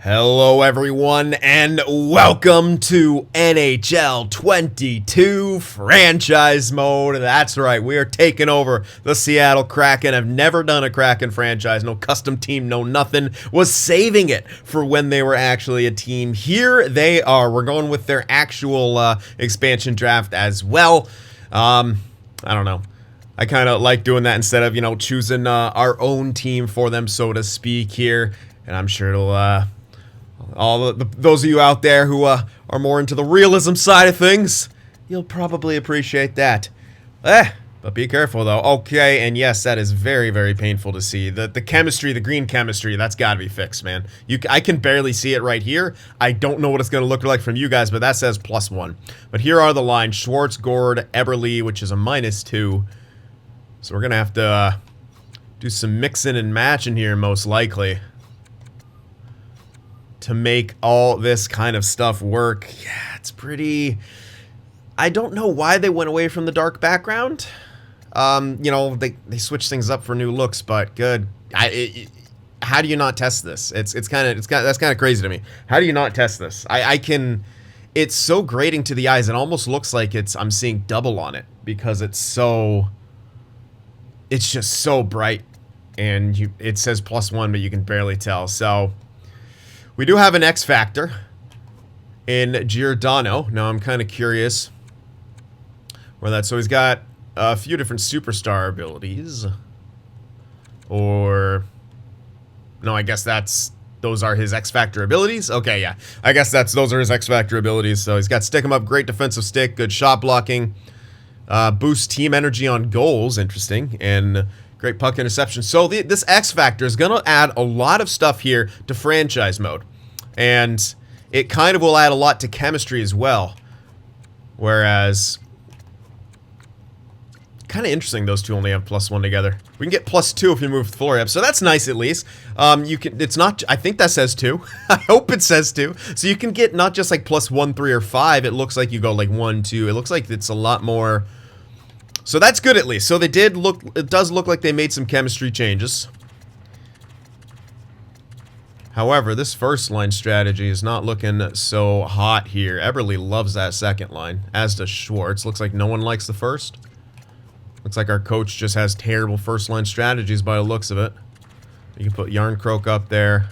Hello everyone and welcome to NHL 22 franchise mode. That's right, we are taking over the Seattle Kraken. I've never done a Kraken franchise, no custom team, no nothing. Was saving it for when they were actually a team. Here they are. We're going with their actual expansion draft as well. I don't know. I kind of like doing that instead of, choosing our own team for them, so to speak here. And I'm sure it'll those of you out there who are more into the realism side of things, you'll probably appreciate that. But be careful though. Okay, and yes, that is very, very painful to see. The chemistry, the green chemistry, that's got to be fixed, man. I can barely see it right here. I don't know what it's going to look like from you guys, but that says +1. But here are the lines: Schwartz, Gord, Eberle, which is a -2. So we're going to have to do some mixing and matching here, most likely, to make all this kind of stuff work. Yeah, it's pretty... I don't know why they went away from the dark background. They switched things up for new looks, but good. How do you not test this? That's kind of crazy to me. How do you not test this? It's so grating to the eyes. It almost looks like I'm seeing double on it because it's just so bright, and it says +1, but you can barely tell. So we do have an X Factor in Giordano. Now I'm kind of curious where that's... So he's got a few different superstar abilities. Or... No, I guess those are his X Factor abilities? Okay, yeah. I guess those are his X Factor abilities. So he's got Stick 'em Up, great defensive stick, good shot blocking, boost team energy on goals, interesting, and great puck interception. So this X Factor is going to add a lot of stuff here to franchise mode. And it kind of will add a lot to chemistry as well. Whereas, kind of interesting those two only have +1 together. We can get +2 if you move the floor up. So that's nice at least. It's not, I think that says 2. I hope it says 2. So you can get not just like +1, 3, or 5. It looks like you go like 1, 2. It looks like it's a lot more... So that's good at least. So it does look like they made some chemistry changes. However, this first line strategy is not looking so hot here. Eberle loves that second line, as does Schwartz. Looks like no one likes the first. Looks like our coach just has terrible first line strategies by the looks of it. You can put Yarncroke up there.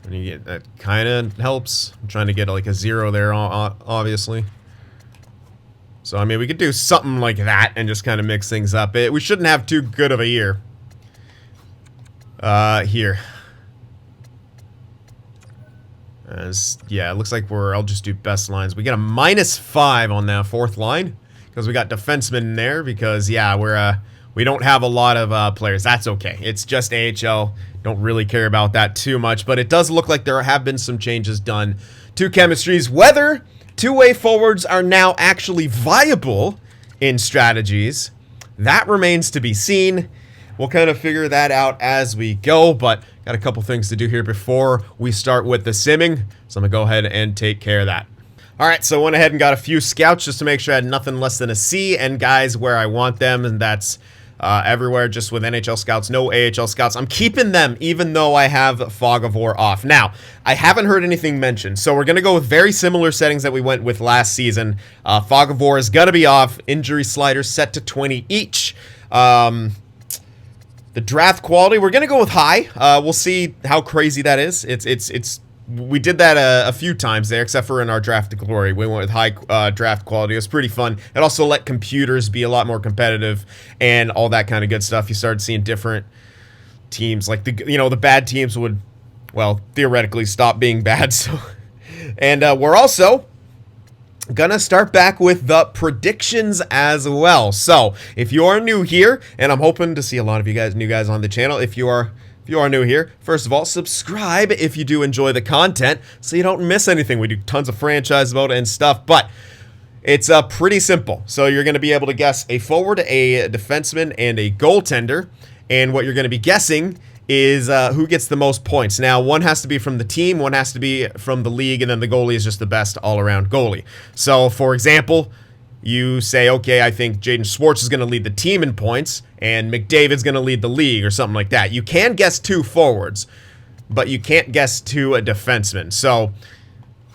And that kind of helps. I'm trying to get like a 0 there, obviously. So, I mean, we could do something like that and just kind of mix things up. We shouldn't have too good of a year. Here. Yeah, it looks like I'll just do best lines. We get a -5 on that fourth line because we got defensemen in there because, yeah, we don't have a lot of players. That's okay. It's just AHL. Don't really care about that too much, but it does look like there have been some changes done to chemistries. Whether two-way forwards are now actually viable in strategies, that remains to be seen. We'll kind of figure that out as we go, but got a couple things to do here before we start with the simming, so I'm going to go ahead and take care of that. Alright, so I went ahead and got a few scouts just to make sure I had nothing less than a C, and guys where I want them, and that's everywhere, just with NHL scouts, no AHL scouts. I'm keeping them even though I have Fog of War off. Now, I haven't heard anything mentioned, so we're going to go with very similar settings that we went with last season. Fog of War is going to be off. Injury sliders set to 20 each. The draft quality, we're going to go with high. We'll see how crazy that is. We did that a few times there, except for in our draft to glory. We went with high draft quality. It was pretty fun. It also let computers be a lot more competitive and all that kind of good stuff. You started seeing different teams, like the bad teams would, well, theoretically stop being bad. So, and we're also gonna start back with the predictions as well. So if you are new here, and I'm hoping to see a lot of you guys, new guys on the channel, if you are new here, first of all, subscribe if you do enjoy the content so you don't miss anything. We do tons of franchise mode and stuff, but it's pretty simple. So you're going to be able to guess a forward, a defenseman, and a goaltender, and what you're going to be guessing is who gets the most points. Now, one has to be from the team, one has to be from the league, and then the goalie is just the best all-around goalie. So, for example, you say, okay, I think Jaden Schwartz is going to lead the team in points, and McDavid's going to lead the league, or something like that. You can guess two forwards. but you can't guess to a defenseman. So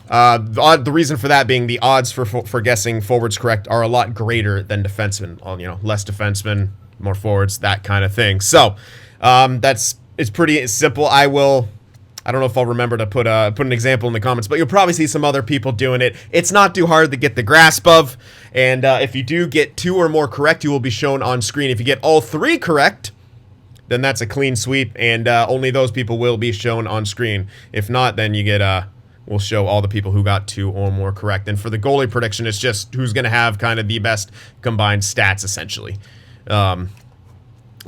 the reason for that being the odds for guessing forwards correct are a lot greater than defensemen. You know, less defensemen, more forwards, that kind of thing. So it's pretty simple. I don't know if I'll remember to put an example in the comments, but you'll probably see some other people doing it. It's not too hard to get the grasp of, and if you do get 2 or more correct, you will be shown on screen. If you get all 3 correct, then that's a clean sweep, and only those people will be shown on screen. If not, then you get we'll show all the people who got 2 or more correct. And for the goalie prediction, it's just who's going to have kind of the best combined stats, essentially.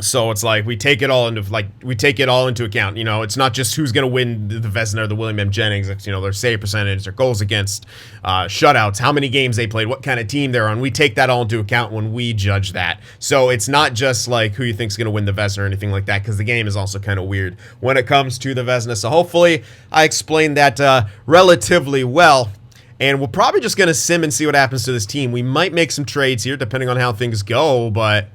So it's like we take it all into account. You know, it's not just who's going to win the Vezina or the William M. Jennings. It's, you know, their save percentage, their goals against, shutouts, how many games they played, what kind of team they're on. We take that all into account when we judge that. So it's not just like who you think's going to win the Vezina or anything like that, because the game is also kind of weird when it comes to the Vezina. So hopefully I explained that relatively well. And we're probably just going to sim and see what happens to this team. We might make some trades here depending on how things go, but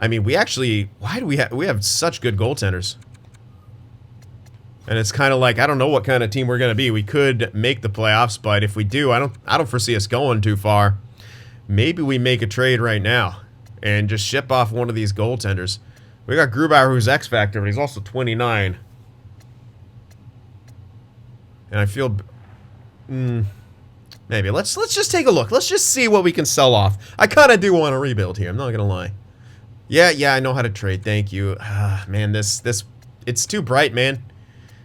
I mean, we have such good goaltenders. And it's kind of like, I don't know what kind of team we're going to be. We could make the playoffs, but if we do, I don't foresee us going too far. Maybe we make a trade right now and just ship off one of these goaltenders. We got Grubauer, who's X Factor, but he's also 29. And I feel maybe let's just take a look. Let's just see what we can sell off. I kind of do want to rebuild here. I'm not going to lie. Yeah, I know how to trade. Thank you. Man, this it's too bright, man.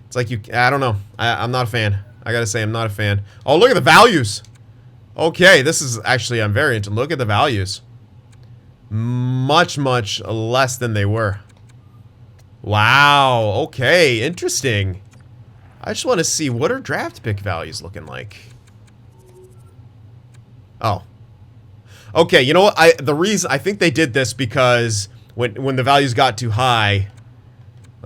It's like I don't know. I'm not a fan. I gotta say, I'm not a fan. Oh, look at the values. Okay, this is actually, I'm very into. Look at the values. Much less than they were. Wow. Okay, interesting. I just want to see what are draft pick values looking like. Oh. Okay, you know what? The reason I think they did this because when the values got too high,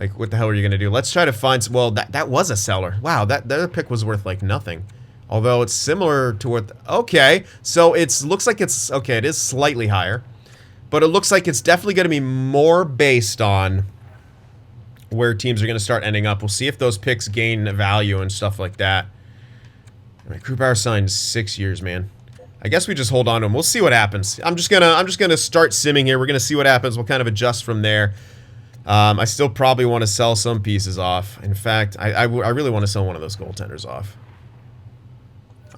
like what the hell are you gonna do? Let's try to find some. Well, that was a seller. Wow, their pick was worth like nothing. Although it's similar to what. Okay, so looks like it's okay. It is slightly higher, but it looks like it's definitely gonna be more based on where teams are gonna start ending up. We'll see if those picks gain value and stuff like that. All right, Grubauer signed 6 years, man. I guess we just hold on to him. We'll see what happens. I'm just gonna start simming here. We're gonna see what happens. We'll kind of adjust from there. I still probably want to sell some pieces off. In fact, I really want to sell one of those goaltenders off.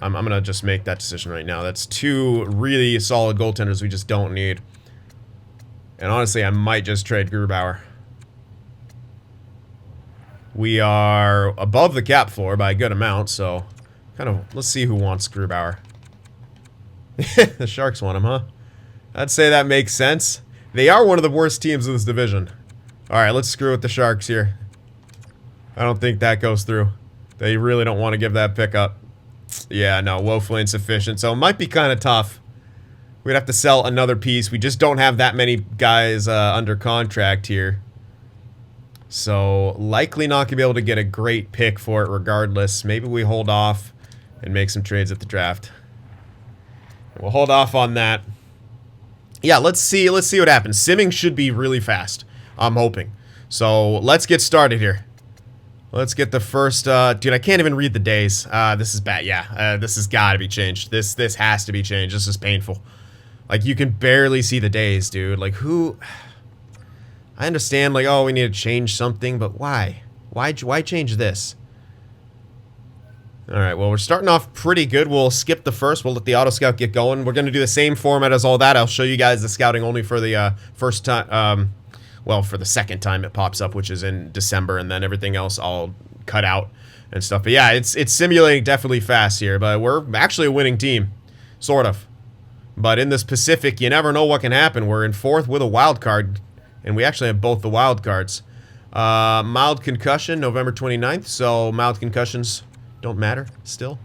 I'm gonna just make that decision right now. That's 2 really solid goaltenders we just don't need. And honestly, I might just trade Grubauer. We are above the cap floor by a good amount, so kind of let's see who wants Grubauer. The Sharks want him, huh? I'd say that makes sense. They are one of the worst teams in this division. Alright, let's screw with the Sharks here. I don't think that goes through. They really don't want to give that pick up. Yeah, no, woefully insufficient. So it might be kind of tough. We'd have to sell another piece. We just don't have that many guys under contract here. So likely not going to be able to get a great pick for it regardless. Maybe we hold off and make some trades at the draft. We'll hold off on that. Yeah, let's see what happens. Simming should be really fast. I'm hoping. So let's get started here. Let's get the first. Dude, I can't even read the days. This is bad. Yeah, this has got to be changed. This has to be changed. This is painful. Like you can barely see the days, dude. Like who? I understand. Like oh, we need to change something, but why? Why change this? Alright, well, we're starting off pretty good. We'll skip the first. We'll let the auto scout get going. We're going to do the same format as all that. I'll show you guys the scouting only for the first time. Well, for the second time it pops up, which is in December, and then everything else I'll cut out and stuff. But yeah, it's simulating definitely fast here, but we're actually a winning team. Sort of. But in this Pacific, you never know what can happen. We're in 4th with a wild card, and we actually have both the wild cards. Mild concussion, November 29th, so mild concussions don't matter still.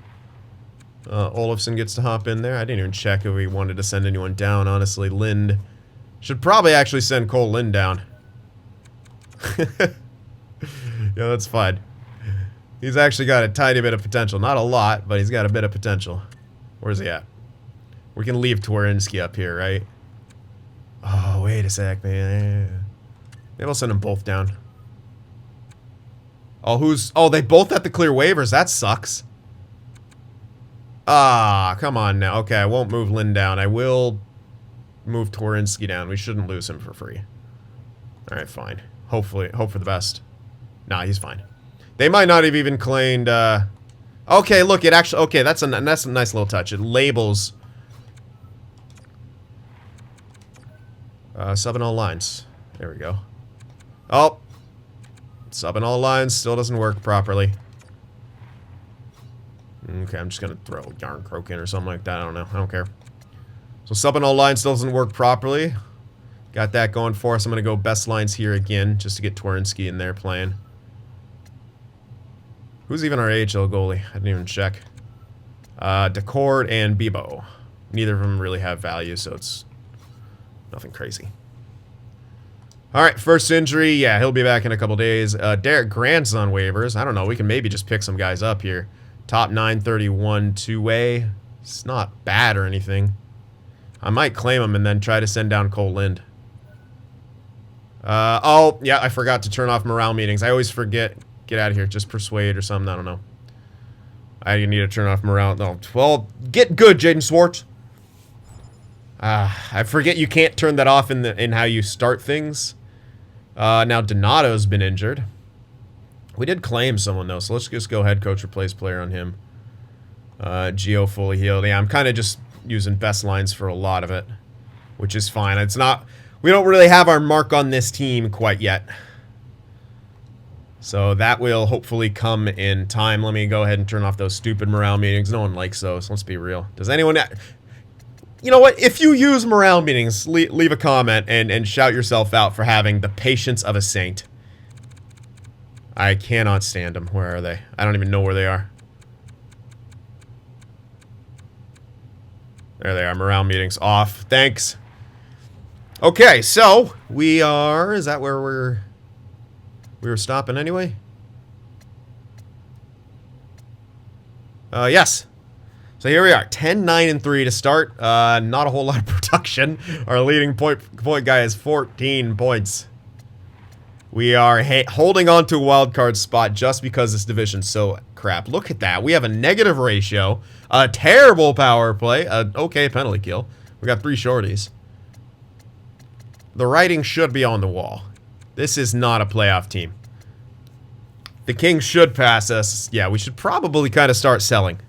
Olofsson gets to hop in there. I didn't even check if we wanted to send anyone down, honestly. Lind. Should probably actually send Cole Lind down. Yeah, that's fine. He's actually got a tiny bit of potential. Not a lot, but he's got a bit of potential. Where's he at? We can leave Tworinsky up here, right? Oh, wait a sec, man. Maybe I'll send them both down. Oh, who's... Oh, they both have to clear waivers. That sucks. Ah, come on now. Okay, I won't move Lynn down. I will move Twarynski down. We shouldn't lose him for free. Alright, fine. Hopefully, hope for the best. Nah, he's fine. They might not have even claimed, Okay, look, it actually... Okay, that's a nice little touch. It labels... sub in all lines. There we go. Oh! Sub in all lines still doesn't work properly. Okay, I'm just gonna throw Yarn Kraken or something like that. I don't know. I don't care. So sub in all lines still doesn't work properly. Got that going for us. I'm gonna go best lines here again, just to get Twarynski in there playing. Who's even our AHL goalie? I didn't even check. Decord and Bebo. Neither of them really have value, so it's nothing crazy. Alright, first injury. Yeah, he'll be back in a couple days. Derek Grant's on waivers. I don't know. We can maybe just pick some guys up here. Top 931 two-way. It's not bad or anything. I might claim him and then try to send down Cole Lind. Oh, yeah, I forgot to turn off morale meetings. I always forget. Get out of here. Just persuade or something. I don't know. I need to turn off morale. No, well, get good, Jaden Swartz. I forget you can't turn that off in how you start things. Now Donato's been injured. We did claim someone though, so let's just go head coach replace player on him. Geo fully healed. Yeah, I'm kind of just using best lines for a lot of it, which is fine. It's not... We don't really have our mark on this team quite yet. So that will hopefully come in time. Let me go ahead and turn off those stupid morale meetings. No one likes those. Let's be real. Does anyone... You know what? If you use morale meetings, leave a comment and shout yourself out for having the patience of a saint. I cannot stand them. Where are they? I don't even know where they are. There they are. Morale meetings off. Thanks. Okay, so we are... Is that where we were stopping anyway? Yes. So here we are. 10, 9, and 3 to start. Not a whole lot of production. Our leading point guy is 14 points. We are holding on to a wild card spot just because this division's so crap. Look at that. We have a negative ratio, a terrible power play, an okay penalty kill. We got 3 shorties. The writing should be on the wall. This is not a playoff team. The Kings should pass us. Yeah, we should probably kind of start selling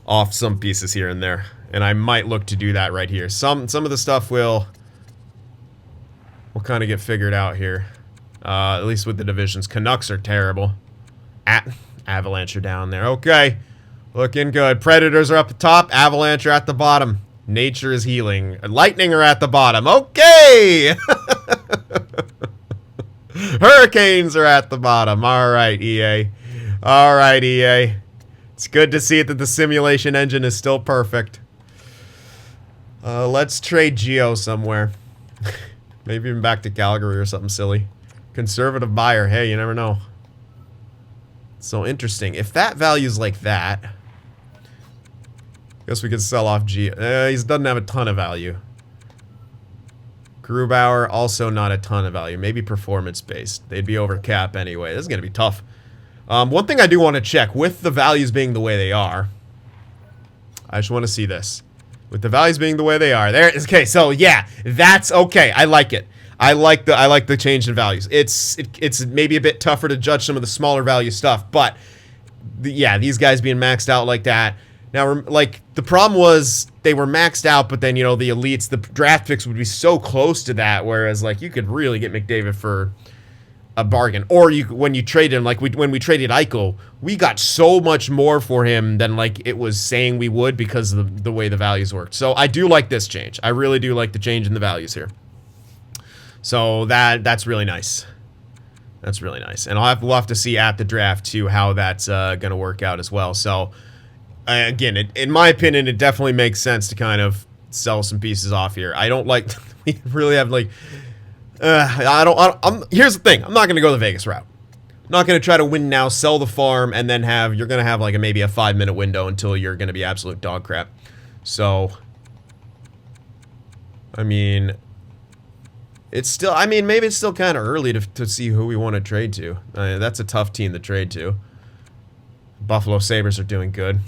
off some pieces here and there. And I might look to do that right here. Some of the stuff will kind of get figured out here. At least with the divisions. Canucks are terrible. Avalanche are down there. Okay. Looking good. Predators are up the top. Avalanche are at the bottom. Nature is healing. Lightning are at the bottom. Okay! Hurricanes are at the bottom. Alright, EA. Alright, EA. It's good to see that the simulation engine is still perfect. Let's trade Geo somewhere. Maybe even back to Calgary or something silly. Conservative buyer. Hey, you never know. So interesting. If that value's like that, guess we could sell off Geo. He doesn't have a ton of value. Grubauer, also not a ton of value. Maybe performance-based. They'd be over cap anyway. This is going to be tough. One thing I do want to check, with the values being the way they are, I just want to see this. With the values being the way they are, there. Okay, so yeah, that's okay. I like it. I like the change in values. It's maybe a bit tougher to judge some of the smaller value stuff, but yeah, these guys being maxed out like that. Now, like, the problem was they were maxed out, but then, you know, the elites, the draft picks would be so close to that, whereas, like, you could really get McDavid for a bargain. Or when you trade him, like, when we traded Eichel, we got so much more for him than, like, it was saying we would because of the way the values worked. So I do like this change. I really do like the change in the values here. So that's really nice. That's really nice. And we'll have to see at the draft, too, how that's going to work out as well. So... again, in my opinion, it definitely makes sense to kind of sell some pieces off here. I don't like... we really have, like... here's the thing. I'm not going to go the Vegas route. I'm not going to try to win now, sell the farm, and then you're going to have, like, maybe a 5-minute window until you're going to be absolute dog crap. So... I mean... It's still, I mean, maybe it's still kind of early to see who we want to trade to. That's a tough team to trade to. Buffalo Sabres are doing good.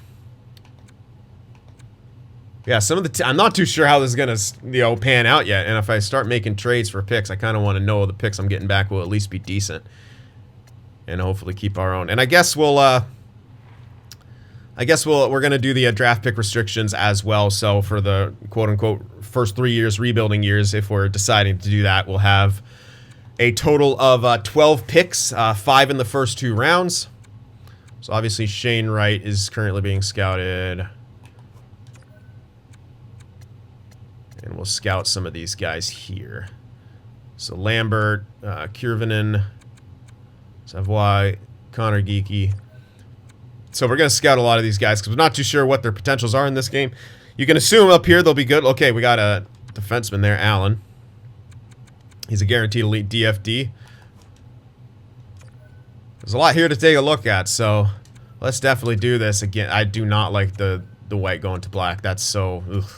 Yeah, some of the I'm not too sure how this is gonna, you know, pan out yet. And if I start making trades for picks, I kind of want to know the picks I'm getting back will at least be decent, and hopefully keep our own. And I guess we're gonna do the draft pick restrictions as well. So for the quote unquote first 3 years, rebuilding years, if we're deciding to do that, we'll have a total of 12 picks, 5 in the first 2 rounds. So obviously Shane Wright is currently being scouted. And we'll scout some of these guys here. So Lambert, Kiervinen, Savoy, Connor Geeky. So we're going to scout a lot of these guys because we're not too sure what their potentials are in this game. You can assume up here they'll be good. Okay, we got a defenseman there, Allen. He's a guaranteed elite DFD. There's a lot here to take a look at, so let's definitely do this. Again, I do not like the white going to black. That's so... ugh.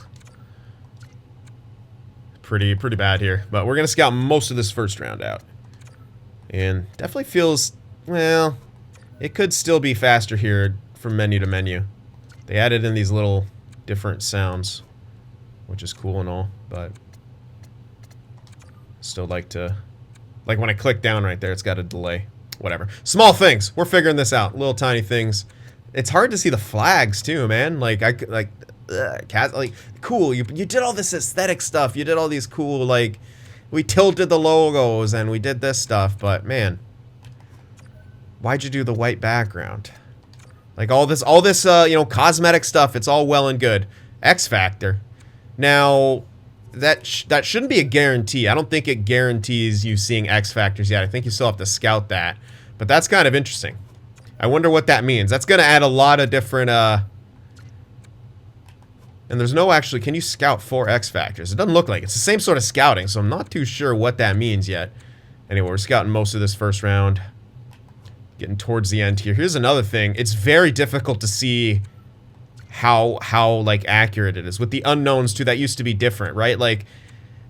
Pretty bad here. But we're going to scout most of this first round out. And definitely feels, well, it could still be faster here from menu to menu. They added in these little different sounds, which is cool and all, but still like to, like when I click down right there, it's got a delay. Whatever. Small things. We're figuring this out. Little tiny things. It's hard to see the flags too, man. Like cool. You did all this aesthetic stuff. You did all these cool, like, we tilted the logos and we did this stuff. But man, why'd you do the white background? Like all this, you know, cosmetic stuff. It's all well and good. X Factor. Now, that shouldn't be a guarantee. I don't think it guarantees you seeing X Factors yet. I think you still have to scout that. But that's kind of interesting. I wonder what that means. That's going to add a lot of different, and there's no actually, can you scout 4 X Factors? It doesn't look like it. It's the same sort of scouting, so I'm not too sure what that means yet. Anyway, we're scouting most of this first round. Getting towards the end here. Here's another thing. It's very difficult to see how like accurate it is. With the unknowns too, that used to be different, right? Like,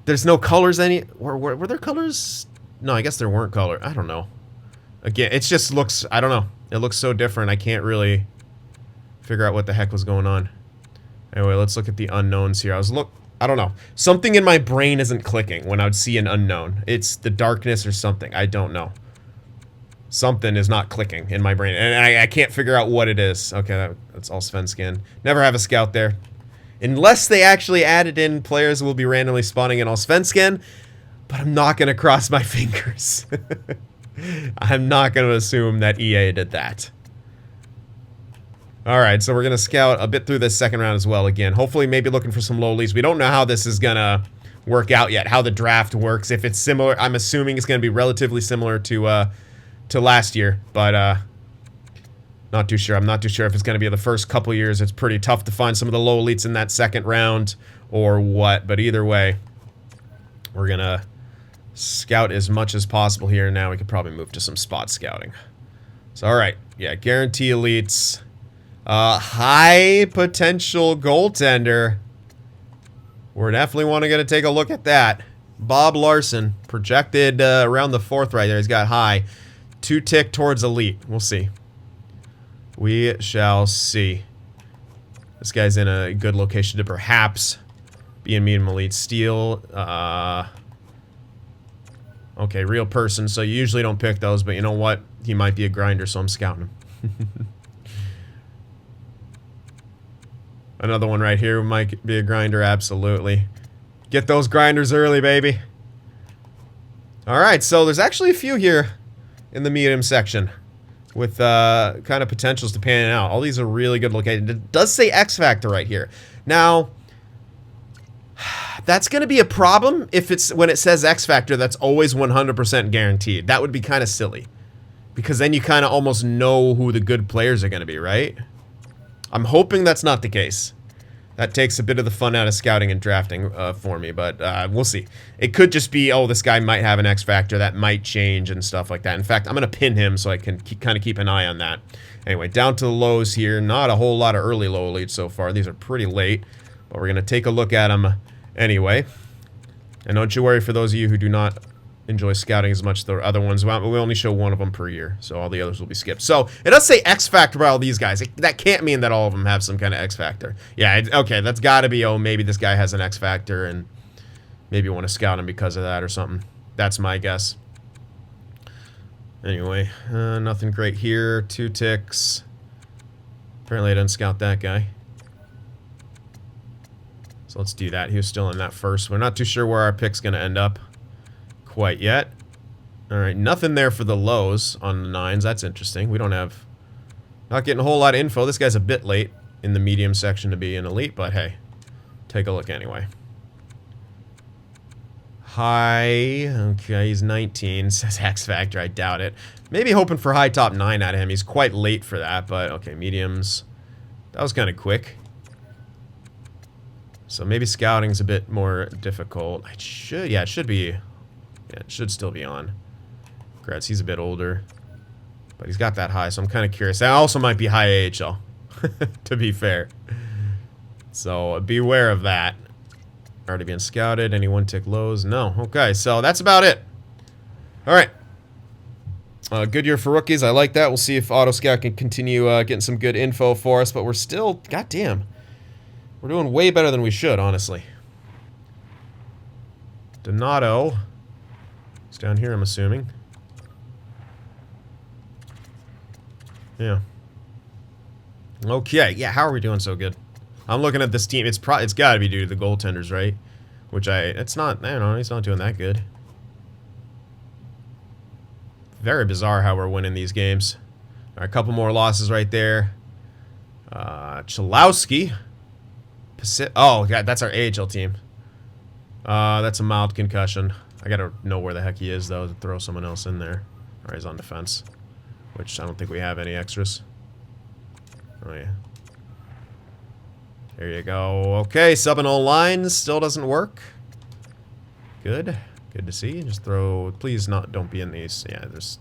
there's no colors were there colors? No, I guess there weren't color. I don't know. Again, it just looks, I don't know. It looks so different. I can't really figure out what the heck was going on. Anyway, let's look at the unknowns here. I don't know. Something in my brain isn't clicking when I would see an unknown. It's the darkness or something. I don't know. Something is not clicking in my brain. And I can't figure out what it is. Okay, that's all Svenskin. Never have a scout there. Unless they actually added in players who will be randomly spawning in Allsvenskan. But I'm not going to cross my fingers. I'm not going to assume that EA did that. Alright, so we're going to scout a bit through this second round as well again. Hopefully maybe looking for some lowlies. We don't know how this is going to work out yet, how the draft works. If it's similar, I'm assuming it's going to be relatively similar to last year. But not too sure. I'm not too sure if it's going to be the first couple years. It's pretty tough to find some of the low elites in that second round or what. But either way, we're going to scout as much as possible here. Now we could probably move to some spot scouting. So, alright. Yeah, guarantee elites. High potential goaltender. We're definitely going to take a look at that. Bob Larson, projected around the 4th right there. He's got high. 2 tick towards elite. We'll see. We shall see. This guy's in a good location to perhaps be in medium elite. Steel. Okay, real person. So you usually don't pick those, but you know what? He might be a grinder, so I'm scouting him. Another one right here might be a grinder, absolutely. Get those grinders early, baby. Alright, so there's actually a few here in the medium section with kind of potentials to pan out. All these are really good located. It does say X Factor right here. Now, that's going to be a problem if it's when it says X Factor that's always 100% guaranteed. That would be kind of silly. Because then you kind of almost know who the good players are going to be, right? I'm hoping that's not the case. That takes a bit of the fun out of scouting and drafting for me, but we'll see. It could just be, oh, this guy might have an X Factor that might change and stuff like that. In fact, I'm going to pin him so I can kind of keep an eye on that. Anyway, down to the lows here. Not a whole lot of early low elites so far. These are pretty late, but we're going to take a look at them anyway. And don't you worry for those of you who do not enjoy scouting as much as the other ones. We only show one of them per year, so all the others will be skipped. So it does say X Factor by all these guys. That can't mean that all of them have some kind of X Factor. Yeah, okay, that's got to be, oh, maybe this guy has an X Factor and maybe you want to scout him because of that or something. That's my guess. Anyway, nothing great here. 2 ticks. Apparently I didn't scout that guy. So let's do that. He was still in that first. We're not too sure where our pick's going to end up quite yet. Alright, nothing there for the lows on the 9s. That's interesting. We don't have... Not getting a whole lot of info. This guy's a bit late in the medium section to be an elite, but hey. Take a look anyway. High. Okay, he's 19. Says X Factor. I doubt it. Maybe hoping for high top 9 out of him. He's quite late for that, but okay, mediums. That was kind of quick. So maybe scouting's a bit more difficult. It should, yeah, it should be. Yeah, it should still be on. Congrats, he's a bit older. But he's got that high, so I'm kind of curious. That also might be high AHL, to be fair. So beware of that. Already being scouted. Any 1-tick lows? No. Okay, so that's about it. Alright. Good year for rookies. I like that. We'll see if Auto Scout can continue getting some good info for us, but we're still, goddamn, we're doing way better than we should, honestly. Donato. It's down here, I'm assuming. Yeah. Okay, yeah, how are we doing so good? I'm looking at this team. It's got to be due to the goaltenders, right? Which it's not, I don't know, he's not doing that good. Very bizarre how we're winning these games. All right, a couple more losses right there. Chalowski. Oh, God, that's our AHL team. That's a mild concussion. I gotta know where the heck he is, though, to throw someone else in there. All right, he's on defense. Which I don't think we have any extras. Oh, yeah. There you go. Okay, subbing all lines. Still doesn't work. Good. Good to see. Just throw... Please don't be in these. Yeah, there's...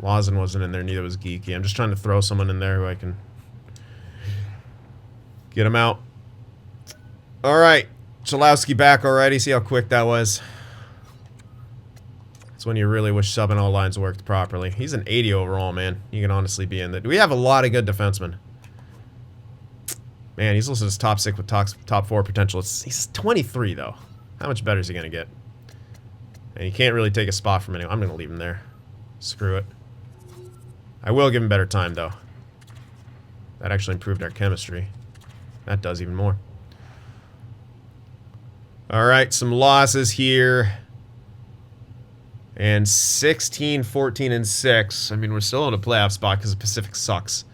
Lawson wasn't in there. Neither was Geeky. I'm just trying to throw someone in there who I can... Get him out. Alright. Chalowski back already. See how quick that was. That's when you really wish subbing all lines worked properly. He's an 80 overall, man. You can honestly be in that. We have a lot of good defensemen. Man, he's listed as top 6 with top 4 potential. He's 23, though. How much better is he going to get? And he can't really take a spot from anyone. I'm going to leave him there. Screw it. I will give him better time, though. That actually improved our chemistry. That does even more. Alright, some losses here. And 16, 14, and 6. I mean, we're still in a playoff spot because the Pacific sucks.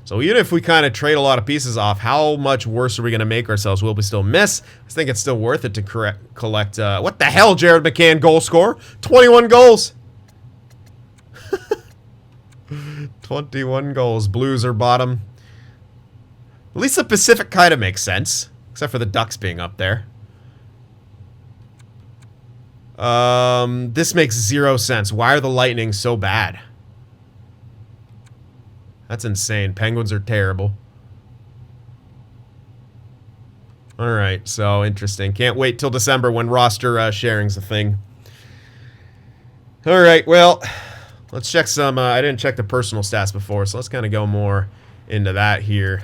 So even if we kind of trade a lot of pieces off, how much worse are we going to make ourselves? Will we still miss? I think it's still worth it to collect... what the hell, Jared McCann, goal scorer? 21 goals! 21 goals. Blues are bottom. At least the Pacific kind of makes sense. Except for the Ducks being up there. This makes 0 sense. Why are the Lightning so bad? That's insane. Penguins are terrible. Alright, so interesting. Can't wait till December when roster sharing's a thing. Alright, well, let's check some, I didn't check the personal stats before, so let's kind of go more into that here.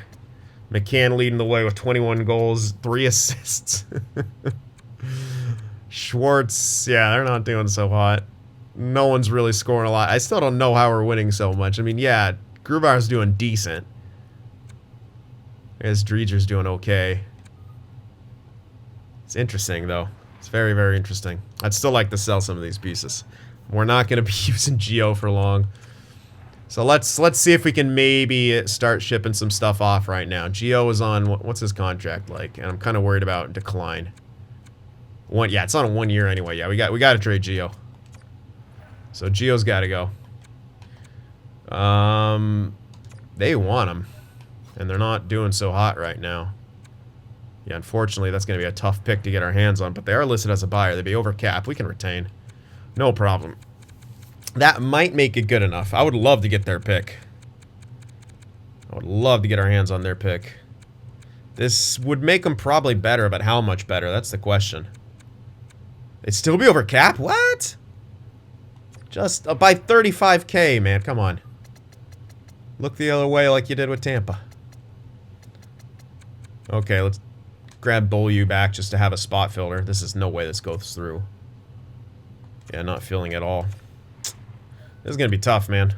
McCann leading the way with 21 goals, 3 assists. Schwartz, yeah, they're not doing so hot. No one's really scoring a lot. I still don't know how we're winning so much. I mean, yeah, Grubauer's doing decent. As Dreger's doing okay. It's interesting, though. It's very, very interesting. I'd still like to sell some of these pieces. We're not going to be using Geo for long. So let's see if we can maybe start shipping some stuff off right now. Geo is on, what's his contract like? And I'm kind of worried about decline. Yeah, it's on a 1 year anyway. Yeah, we got to trade Geo. So Geo's got to go. They want him, and they're not doing so hot right now. Yeah, unfortunately, that's going to be a tough pick to get our hands on, but they are listed as a buyer. They'd be over cap. We can retain. No problem. That might make it good enough. I would love to get their pick. I would love to get our hands on their pick. This would make them probably better, but how much better? That's the question. They'd still be over cap? What? Just by 35K, man. Come on. Look the other way like you did with Tampa. Okay, let's grab Beaulieu back just to have a spot filter. This is no way this goes through. Yeah, not feeling at all. This is going to be tough, man.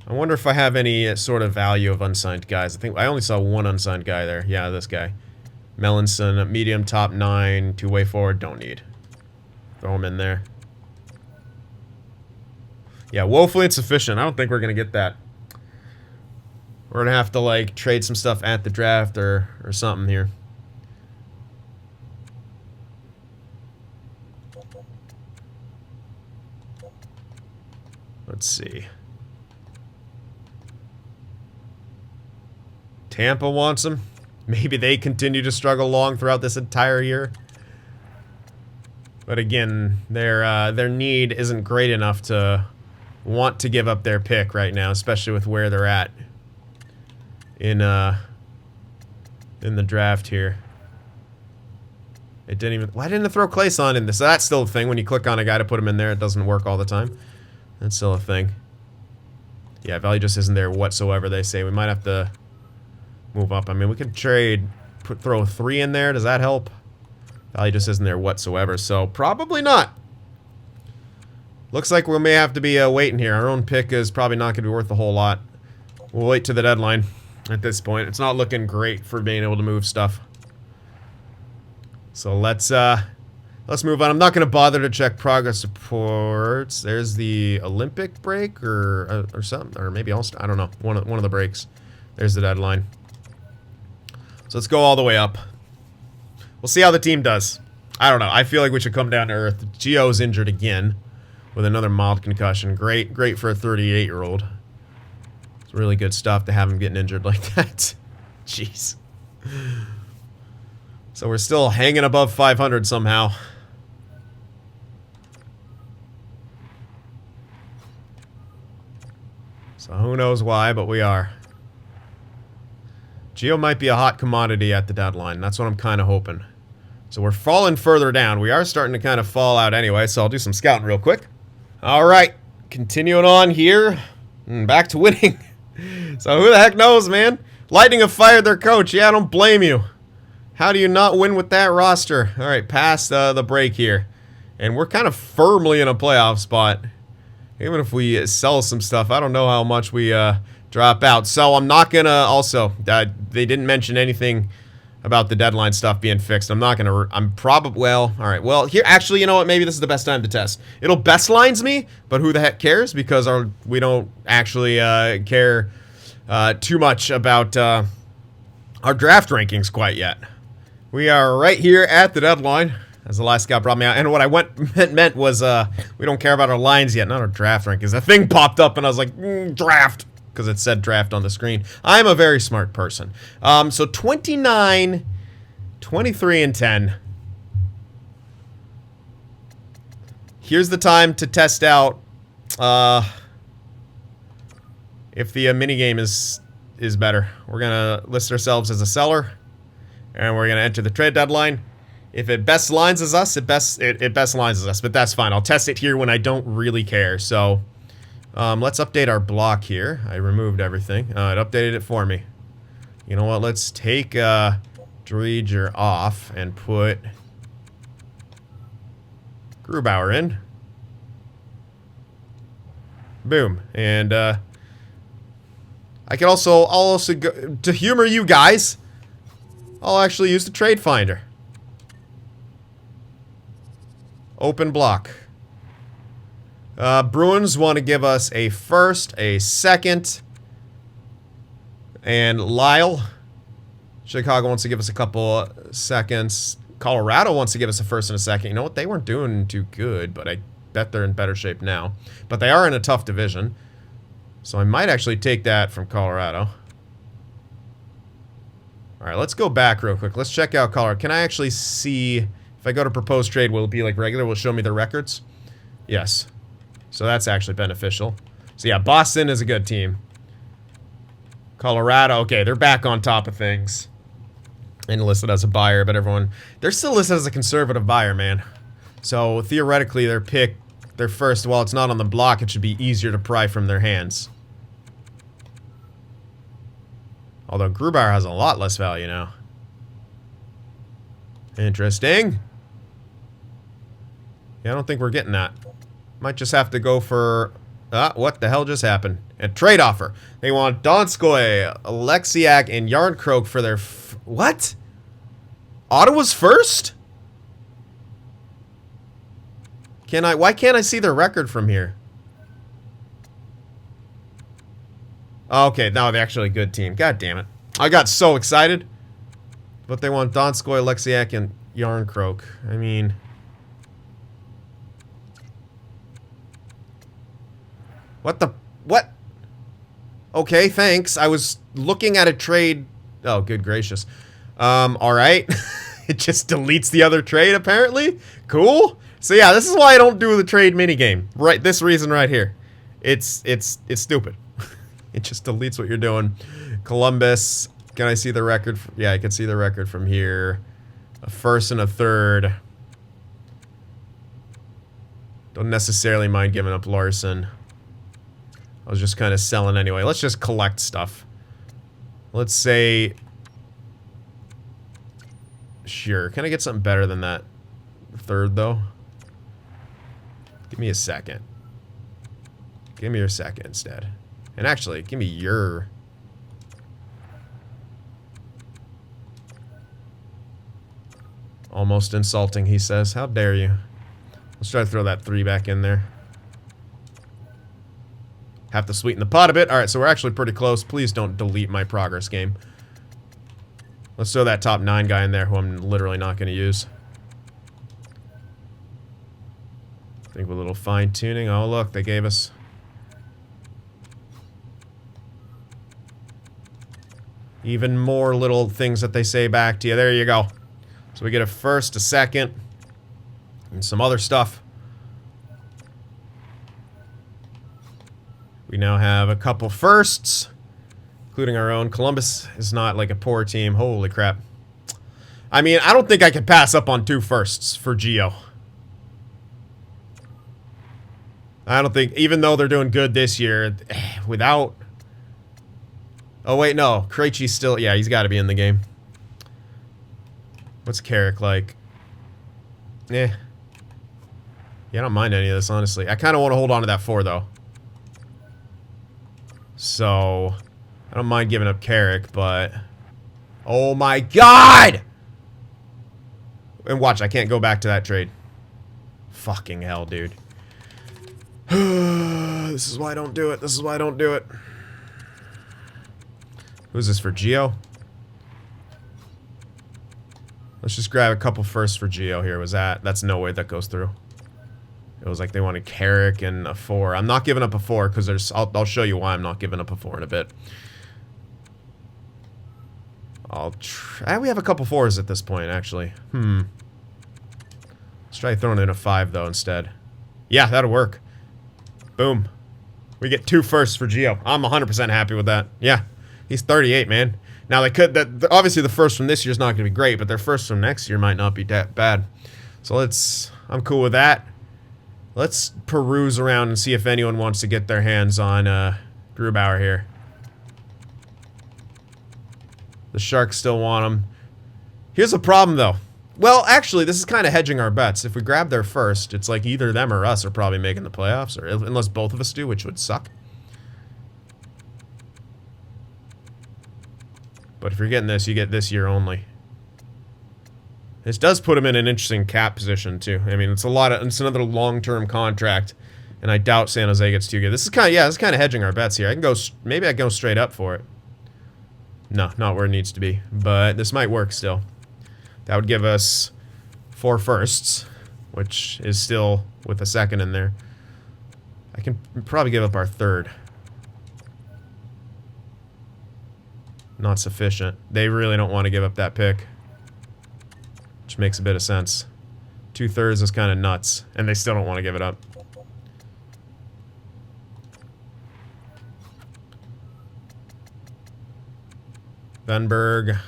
I wonder if I have any sort of value of unsigned guys. I think I only saw one unsigned guy there. Yeah, this guy. Melanson, medium, top 9, two-way forward, don't need. Throw him in there. Yeah, woefully insufficient. I don't think we're going to get that. We're going to have to, like, trade some stuff at the draft or something here. Let's see. Tampa wants him. Maybe they continue to struggle along throughout this entire year. But again, their need isn't great enough to want to give up their pick right now, especially with where they're at in the draft here. It didn't even... Why didn't it throw Clayson in this? So that's still a thing. When you click on a guy to put him in there, it doesn't work all the time. That's still a thing. Yeah, value just isn't there whatsoever, they say. We might have to move up. I mean, we could trade... throw 3 in there. Does that help? Value just isn't there whatsoever, so probably not. Looks like we may have to be waiting here. Our own pick is probably not going to be worth a whole lot. We'll wait to the deadline at this point. It's not looking great for being able to move stuff. So let's move on. I'm not going to bother to check progress reports. There's the Olympic break or something, or maybe I don't know. One of the breaks. There's the deadline. So let's go all the way up. We'll see how the team does. I don't know. I feel like we should come down to earth. Gio's injured again with another mild concussion. Great for a 38-year-old. It's really good stuff to have him getting injured like that. Jeez. So we're still hanging above 500 somehow. So who knows why, but we are. Gio might be a hot commodity at the deadline. That's what I'm kind of hoping. So we're falling further down. We are starting to kind of fall out anyway, so I'll do some scouting real quick. All right, continuing on here. Back to winning. So who the heck knows, man? Lightning have fired their coach. Yeah, I don't blame you. How do you not win with that roster? All right, past the break here. And we're kind of firmly in a playoff spot. Even if we sell some stuff, I don't know how much we drop out. So I'm not gonna also, they didn't mention anything about the deadline stuff being fixed. I'm not gonna, I'm probably, well, all right. Well, here, actually, you know what? Maybe this is the best time to test. It'll best lines me, but who the heck cares? Because we don't actually care too much about our draft rankings quite yet. We are right here at the deadline, as the last scout brought me out. And what I meant was we don't care about our lines yet, not our draft rankings. The thing popped up, and I was like, draft. Because it said draft on the screen. I'm a very smart person. So 29, 23, and 10. Here's the time to test out if the minigame is better. We're going to list ourselves as a seller, and we're going to enter the trade deadline. If it best lines as us, it best lines as us, but that's fine. I'll test it here when I don't really care. So... let's update our block here. I removed everything. It updated it for me. You know what? Let's take Dreger off and put Grubauer in. Boom. And I'll also go, to humor you guys, I'll actually use the trade finder. Open block. Bruins want to give us a first, a second, and Lyle. Chicago wants to give us a couple seconds. Colorado wants to give us a first and a second. You know what? They weren't doing too good, but I bet they're in better shape now. But they are in a tough division. So I might actually take that from Colorado. All right, let's go back real quick. Let's check out Colorado. Can I actually see, if I go to proposed trade, will it be like regular? Will it show me the records? Yes. So that's actually beneficial. So yeah, Boston is a good team. Colorado, okay, they're back on top of things. And listed as a buyer, but everyone... They're still listed as a conservative buyer, man. So, theoretically, their first, while it's not on the block, it should be easier to pry from their hands. Although Grubauer has a lot less value now. Interesting. Yeah, I don't think we're getting that. Might just have to go for... what the hell just happened? A trade offer. They want Donskoy, Alexiak, and Yarncroke for their... what? Ottawa's first? Why can't I see their record from here? Okay, now they're actually a good team. God damn it. I got so excited. But they want Donskoy, Alexiak, and Yarncroke. I mean... what the... what? Okay, thanks. I was looking at a trade... oh, good gracious. Alright. It just deletes the other trade, apparently. Cool. So yeah, this is why I don't do the trade minigame. Right, this reason right here. It's stupid. It just deletes what you're doing. Columbus. Can I see the record? Yeah, I can see the record from here. A first and a third. Don't necessarily mind giving up Larson. I was just kind of selling anyway. Let's just collect stuff. Let's say... sure. Can I get something better than that third, though? Give me a second. Give me your second instead. And actually, give me your... almost insulting, he says. How dare you? Let's try to throw that 3 back in there. Have to sweeten the pot a bit. Alright, so we're actually pretty close. Please don't delete my progress game. Let's throw that top 9 guy in there, who I'm literally not going to use. I think with a little fine-tuning. Oh, look, they gave us... even more little things that they say back to you. There you go. So we get a first, a second, and some other stuff. We now have a couple firsts, including our own. Columbus is not like a poor team. Holy crap. I mean, I don't think I could pass up on 2 firsts for Geo. I don't think, even though they're doing good this year, without... oh, wait, no. Krejci's still... yeah, he's got to be in the game. What's Carrick like? Yeah, I don't mind any of this, honestly. I kind of want to hold on to that 4, though. So, I don't mind giving up Carrick, but... oh my god! And watch, I can't go back to that trade. Fucking hell, dude. This is why I don't do it. This is why I don't do it. Who's this for? Geo? Let's just grab a couple firsts for Geo here. Was that? That's no way that goes through. It was like they wanted Carrick and a 4. I'm not giving up a 4 because there's... I'll show you why I'm not giving up a 4 in a bit. We have a couple 4s at this point, actually. Let's try throwing in a 5, though, instead. Yeah, that'll work. Boom. We get 2 firsts for Geo. I'm 100% happy with that. Yeah. He's 38, man. Now, they could... obviously, the first from this year's not going to be great, but their first from next year might not be that bad. So let's... I'm cool with that. Let's peruse around and see if anyone wants to get their hands on Grubauer here. The Sharks still want him. Here's a problem, though. Well, actually, this is kind of hedging our bets. If we grab their first, it's like either them or us are probably making the playoffs, or unless both of us do, which would suck. But if you're getting this, you get this year only. This does put him in an interesting cap position, too. I mean, it's another long-term contract, and I doubt San Jose gets too good. This is kind of, yeah, this is kind of hedging our bets here. I can go, maybe I can go straight up for it. No, not where it needs to be, but this might work still. That would give us 4 firsts, which is still with a second in there. I can probably give up our 3rd. Not sufficient. They really don't want to give up that pick. Which makes a bit of sense. 2/3 is kind of nuts, and they still don't want to give it up. Venberg.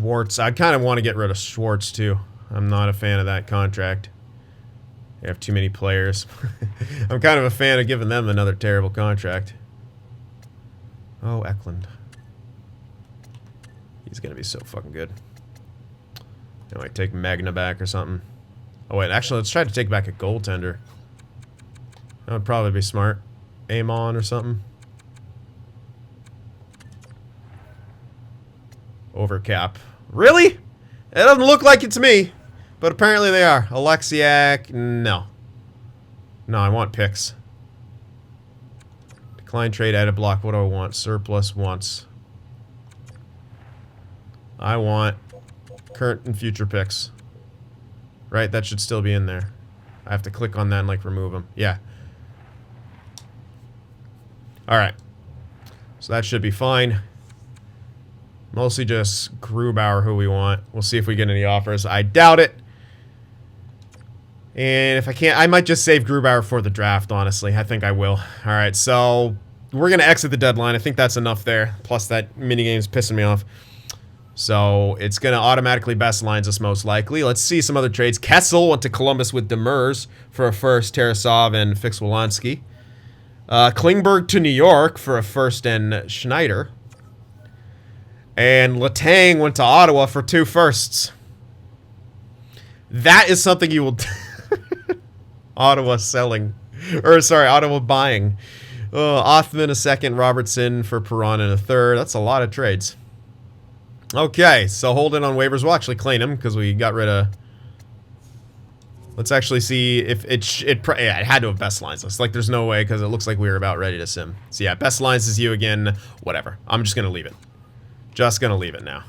Schwartz. I kind of want to get rid of Schwartz, too. I'm not a fan of that contract. They have too many players. I'm kind of a fan of giving them another terrible contract. Oh, Eklund. He's going to be so fucking good. Anyway, take Magna back or something. Oh, wait. Actually, let's try to take back a goaltender. That would probably be smart. Amon or something. Over cap. Really? It doesn't look like it to me. But apparently they are. Alexiak, no. No, I want picks. Decline trade, add a block. What do I want? Surplus wants. I want current and future picks. Right, that should still be in there. I have to click on that and like remove them. Yeah. Alright. So that should be fine. Mostly just Grubauer who we want. We'll see if we get any offers. I doubt it. And if I can't, I might just save Grubauer for the draft, honestly. I think I will. Alright, so we're going to exit the deadline. I think that's enough there. Plus that minigame's pissing me off. So it's going to automatically best lines us most likely. Let's see some other trades. Kessel went to Columbus with Demers for a first, Tarasov and Fix-Wolanski. Klingberg to New York for a first and Schneider. And Letang went to Ottawa for 2 firsts. That is something you will... Ottawa selling. Or, sorry, Ottawa buying. Othman a second, Robertson for Perron in a third. That's a lot of trades. Okay, so hold it on waivers. We'll actually claim him because we got rid of... Let's actually see if yeah, it had to have best lines us. Like, there's no way because it looks like we were about ready to sim. So, yeah, best lines is you again. Whatever. I'm just going to leave it. Just going to leave it now.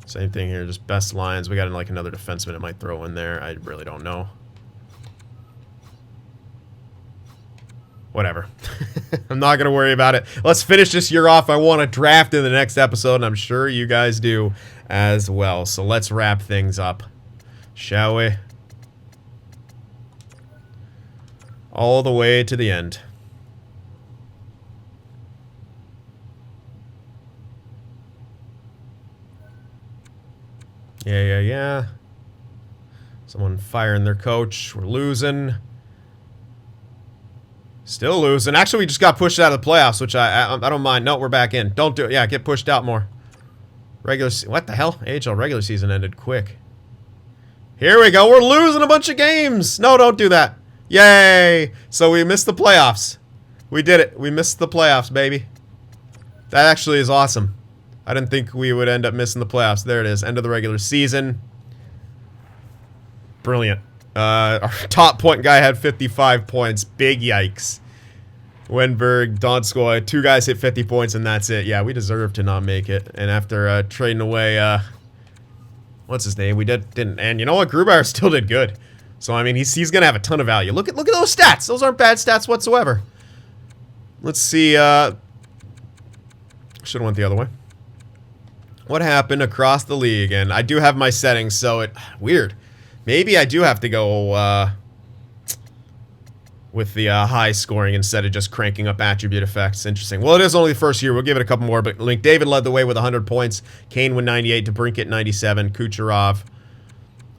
Same thing here, just best lines. We got like another defenseman it might throw in there. I really don't know. Whatever. I'm not going to worry about it. Let's finish this year off. I want to draft in the next episode, and I'm sure you guys do as well. So let's wrap things up, shall we? All the way to the end. Yeah. Someone firing their coach. We're losing. Still losing. Actually, we just got pushed out of the playoffs, which I don't mind. No, we're back in. Don't do it. Yeah, get pushed out more. What the hell? AHL regular season ended quick. Here we go. We're losing a bunch of games. No, don't do that. Yay. So we missed the playoffs. We did it. We missed the playoffs, baby. That actually is awesome. I didn't think we would end up missing the playoffs. There it is. End of the regular season. Brilliant. Our top point guy had 55 points. Big yikes. Wenberg, Donskoy, 2 guys hit 50 points, and that's it. Yeah, we deserve to not make it. And after trading away, what's his name? We didn't. And you know what? Grubauer still did good. So, I mean, he's going to have a ton of value. Look at those stats. Those aren't bad stats whatsoever. Let's see. Should have went the other way. What happened across the league? And I do have my settings, so weird. Maybe I do have to go with the high scoring instead of just cranking up attribute effects. Interesting. Well, it is only the first year. We'll give it a couple more. But Link David led the way with 100 points. Kane with 98. DeBrincat 97. Kucherov.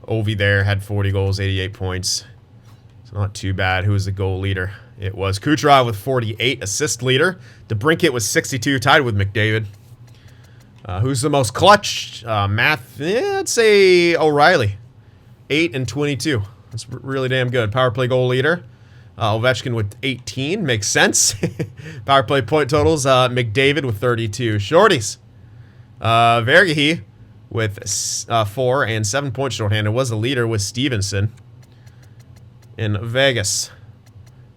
Ovi there had 40 goals, 88 points. So not too bad. Who was the goal leader? It was Kucherov with 48. Assist leader. DeBrincat was 62. Tied with McDavid. Who's the most clutch? I'd say O'Reilly. 8 and 22. That's really damn good. Power play goal leader. Ovechkin with 18. Makes sense. Power play point totals. McDavid with 32. Shorties. Vergehi with 4 and 7 points shorthanded. Was the leader with Stevenson in Vegas.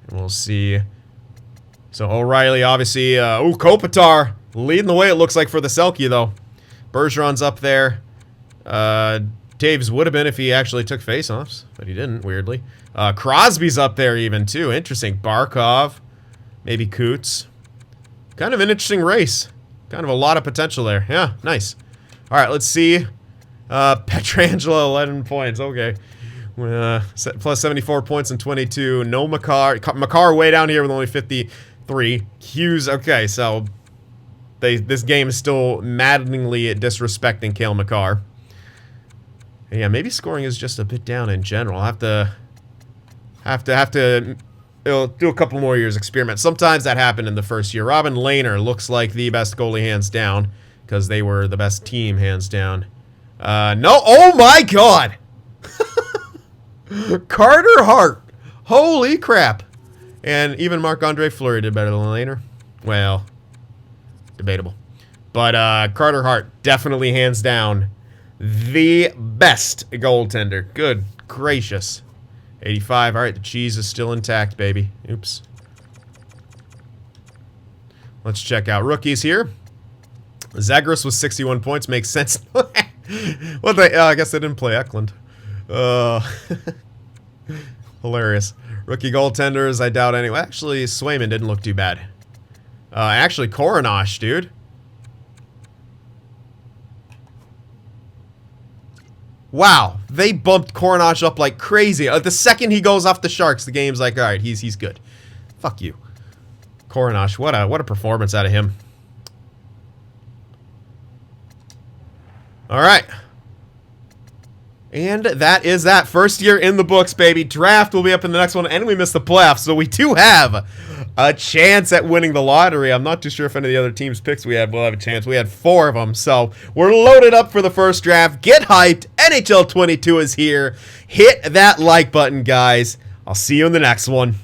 And we'll see. So O'Reilly, obviously. Kopitar leading the way, it looks like, for the Selke, though. Bergeron's up there. Taves would have been if he actually took faceoffs, but he didn't, weirdly. Crosby's up there even, too. Interesting. Barkov. Maybe Coots. Kind of an interesting race. Kind of a lot of potential there. Yeah, nice. All right, let's see. Pietrangelo, 11 points. Okay. Plus 74 points and 22. No Makar. Makar way down here with only 53. Hughes, okay, so this game is still maddeningly disrespecting Cale Makar. And yeah, maybe scoring is just a bit down in general. I'll have to do a couple more years experiment. Sometimes that happened in the first year. Robin Lehner looks like the best goalie hands down because they were the best team hands down. No, oh my God! Carter Hart. Holy crap. And even Marc-Andre Fleury did better than Lehner. Well, debatable. But Carter Hart, definitely hands down, the best goaltender. Good gracious. 85. All right, the cheese is still intact, baby. Oops. Let's check out rookies here. Zagros with 61 points. Makes sense. What the... I guess they didn't play Eklund. Hilarious. Rookie goaltenders, I doubt anyway. Actually, Swayman didn't look too bad. Actually, Koronosh, dude. Wow, they bumped Koronosh up like crazy. The second he goes off the Sharks, the game's like, all right, he's good. Fuck you, Koronosh. What a performance out of him. All right. And that is that. First year in the books, baby. Draft will be up in the next one, and we missed the playoffs, so we do have a chance at winning the lottery. I'm not too sure if any of the other teams' picks we had will have a chance. We had 4 of them, so we're loaded up for the first draft. Get hyped. NHL 22 is here. Hit that like button, guys. I'll see you in the next one.